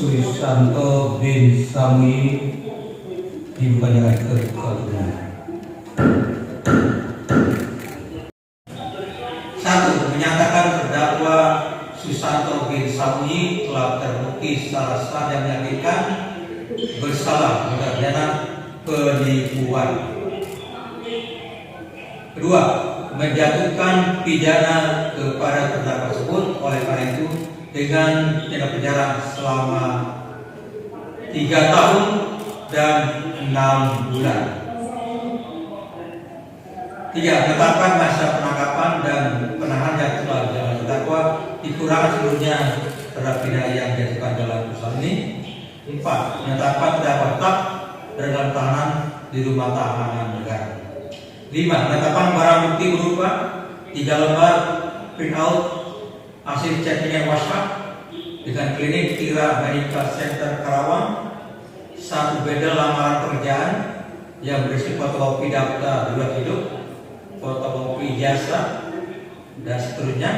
Susanto bin Sami dimuliakan Allah. Satu, menyatakan terdakwa Susanto bin Sami telah terbukti secara sah dan meyakinkan bersalah tindak pidana penipuan. Kedua, menjatuhkan pidana kepada terdakwa tersebut, oleh karena itu dengan pidana penjara selama 3 tahun dan 6 bulan. 3. Menetapkan masa penangkapan dan penahanan yang telah dijalani terdakwa dikurangi seluruhnya terhadap pidana yang dijatuhkan dalam putusan ini. 4. Menetapkan terdakwa tetap dalam tahanan di rumah tahanan negara. 5. Menetapkan barang bukti berupa 3 lembar printout hasil chattingan WhatsApp dengan klinik Tira Medical Center Karawang, 1 bedel lamaran pekerjaan yang berisi fotokopi daftar riwayat hidup, fotokopi jasa, dan seterusnya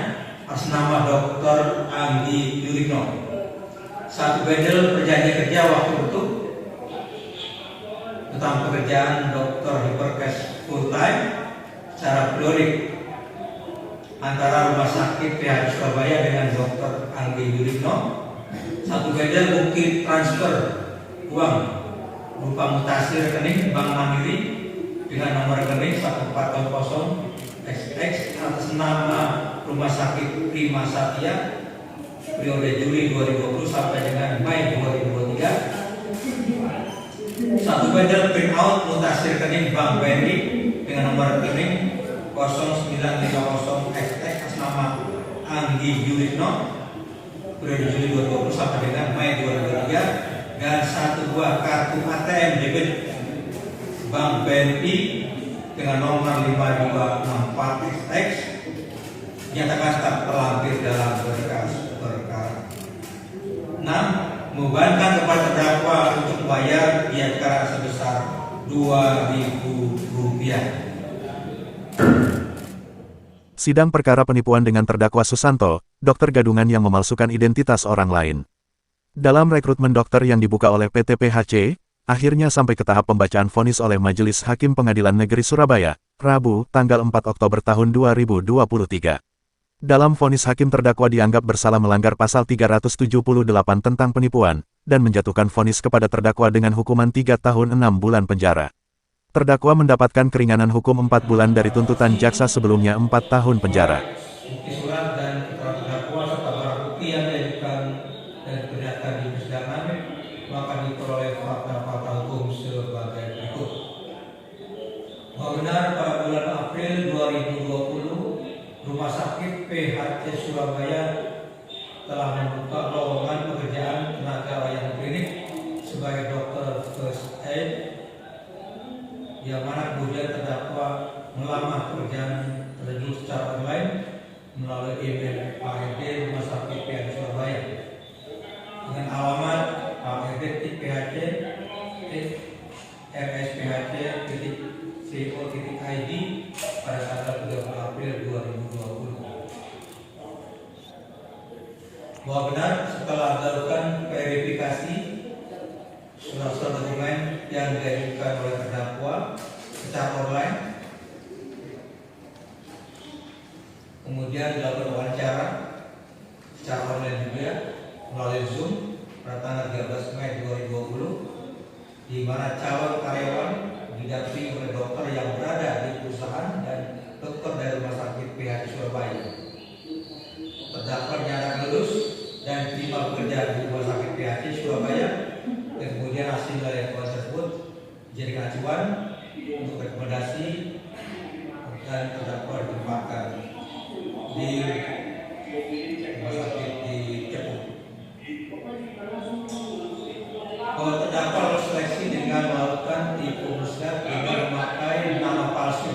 atas nama Dr. Anggi Yurino, 1 bedel perjanjian kerja waktu utuh tentang pekerjaan Dr. Hiperkes full time secara periodik antara Rumah Sakit PH Surabaya dengan Dr. Anggi Yurino, 1 bedel bukti transfer uang berupa mutasi rekening Bank Mandiri dengan nomor rekening 1400XX atas nama Rumah Sakit Prima Satya periode Juli 2020 sampai dengan Mei 2023, 1 bedel printout mutasi rekening Bank BNI dengan nomor rekening 0950XX atas nama Anggi Yurino periode Juli 2020 sampai dengan Mei 2023, dan 1 buah kartu ATM debit Bank BNI dengan nomor 5264XX dinyatakan tak terlampir dalam berkas perkara. 6. Membebankan kepada terdakwa untuk membayar biaya perkara sebesar Rp2.000. Sidang perkara penipuan dengan terdakwa Susanto, dokter gadungan yang memalsukan identitas orang lain. Dalam rekrutmen dokter yang dibuka oleh PT PHC, akhirnya sampai ke tahap pembacaan vonis oleh Majelis Hakim Pengadilan Negeri Surabaya, Rabu, tanggal 4 Oktober tahun 2023. Dalam vonis hakim terdakwa dianggap bersalah melanggar pasal 378 tentang penipuan, dan menjatuhkan vonis kepada terdakwa dengan hukuman 3 tahun 6 bulan penjara. Terdakwa mendapatkan keringanan hukum 4 bulan dari tuntutan jaksa sebelumnya 4 tahun penjara. Bukti surat dan keterangan terdakwa serta barang bukti yang diajukan dan diperlihatkan di persidangan akan diperoleh fakta-fakta hukum sebagai berikut. Bahwa benar pada bulan April 2020, Rumah Sakit PHC Surabaya telah membuka lowongan pekerjaan tenaga layanan klinik sebagai dokter first aid, yang mana kemudian terdakwa melamar pekerjaan tersebut secara online melalui email ARD Rumah Sakit PHC Surabaya dengan alamat ard.phc.rsphc.co.id pada tanggal 30 April 2020. Bahwa benar setelah dilakukan verifikasi surat-surat dokumen yang diajukan oleh terdakwa secara online, kemudian dilakukan wawancara secara online juga melalui Zoom pada tanggal 13 Mei 2020, di mana calon karyawan didampingi oleh dokter yang berada di perusahaan dan dokter dari Rumah Sakit PHC Surabaya. Terdakwa dinyatakan lulus dan diterima bekerja di Rumah Sakit PHC Surabaya, dan kemudian hasil dari evaluasi tersebut dijadikan acuan untuk rekomendasi dan terdakwa ditempatkan di Rumah Sakit di Cepu. Bahwa terdakwa lolos seleksi dengan melakukan tipu musnah dengan memakai nama palsu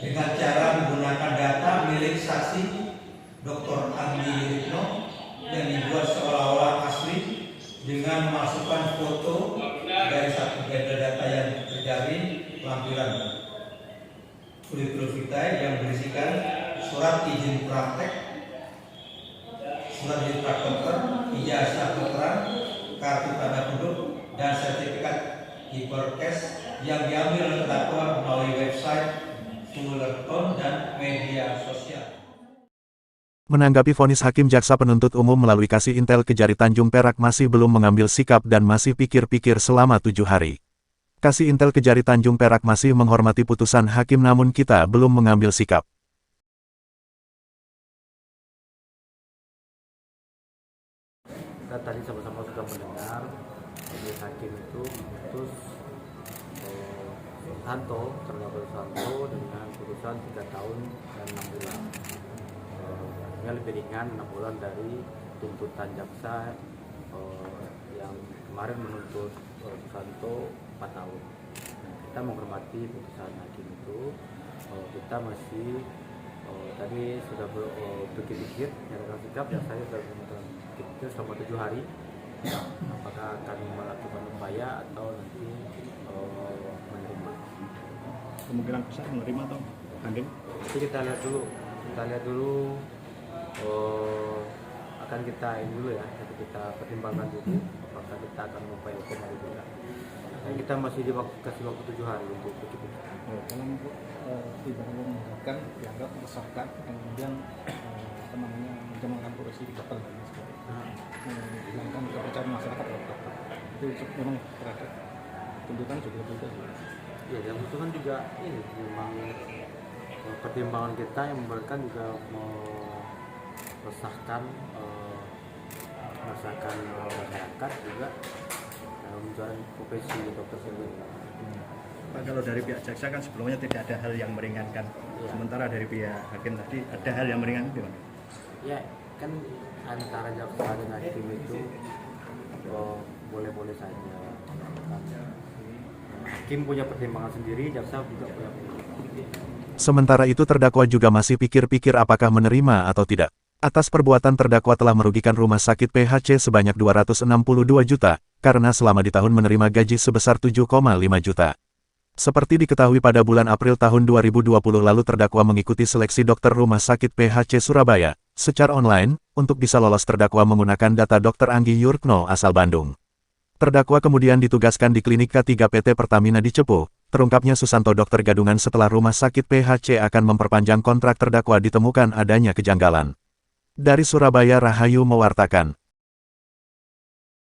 dengan cara menggunakan data milik saksi Dr. Anggi Yurino yang dibuat seolah-olah asli dengan memasukkan foto dari satu benda data yang terjadi lampiran kurikulum vitae yang berisikan surat izin praktek, surat izin praktek dokter, ijazah kedokteran, kartu tanda penduduk, dan sertifikat e-berkes yang diambil oleh terdakwa melalui website, Fullerton, dan media sosial. Menanggapi vonis hakim jaksa penuntut umum melalui Kasih Intel Kejari Tanjung Perak masih belum mengambil sikap dan masih pikir-pikir selama 7 hari. Kasih Intel Kejari Tanjung Perak masih menghormati putusan hakim namun kita belum mengambil sikap. Kita tadi sama-sama sudah mendengar majelis hakim itu memutus terdakwa Susanto dengan putusan 3 tahun dan 6 bulan. Ini lebih ringan 6 bulan dari tuntutan jaksa yang kemarin menuntut Susanto 4 tahun. Kita menghormati putusan hakim itu. Kita masih tadi sudah berpikir menyatakan sikap, dan saya sudah berpikir selama 7 hari apakah akan melakukan upaya atau nanti menerima. Kemungkinan besar menerima atau banding? Jadi kita lihat dulu akan kita ini dulu ya, nanti kita pertimbangkan dulu apakah kita akan upaya hukum atau tidak. Dan kita masih kasih waktu 7 hari untuk berpikir. Kalau tidak mengharapkan dianggap meresahkan, kemudian menjamankan korupsi di kapal dan menghilangkan kepercayaan masyarakat itu memang terhadap tuntutan juga berbeda. Ya, yang butuhkan juga ini memang pertimbangan kita yang memberikan juga meresahkan masyarakat juga menjalani profesi dokter sendiri. Pak, kalau dari pihak jaksa kan sebelumnya tidak ada hal yang meringankan, Ya. sementara dari pihak hakim tadi ada hal yang meringankan gimana? Ya, kan antara jaksa dan hakim itu boleh-boleh saja. Hakim punya pertimbangan sendiri, jaksa juga punya pertimbangan. Sementara itu terdakwa juga masih pikir-pikir apakah menerima atau tidak. Atas perbuatan terdakwa telah merugikan rumah sakit PHC sebanyak 262 juta, karena selama di tahun menerima gaji sebesar 7,5 juta. Seperti diketahui pada bulan April tahun 2020 lalu terdakwa mengikuti seleksi dokter rumah sakit PHC Surabaya, secara online, untuk bisa lolos terdakwa menggunakan data Dr. Anggi Yurkno asal Bandung. Terdakwa kemudian ditugaskan di klinik K3 PT Pertamina di Cepu, terungkapnya Susanto dokter gadungan setelah rumah sakit PHC akan memperpanjang kontrak terdakwa ditemukan adanya kejanggalan. Dari Surabaya Rahayu mewartakan.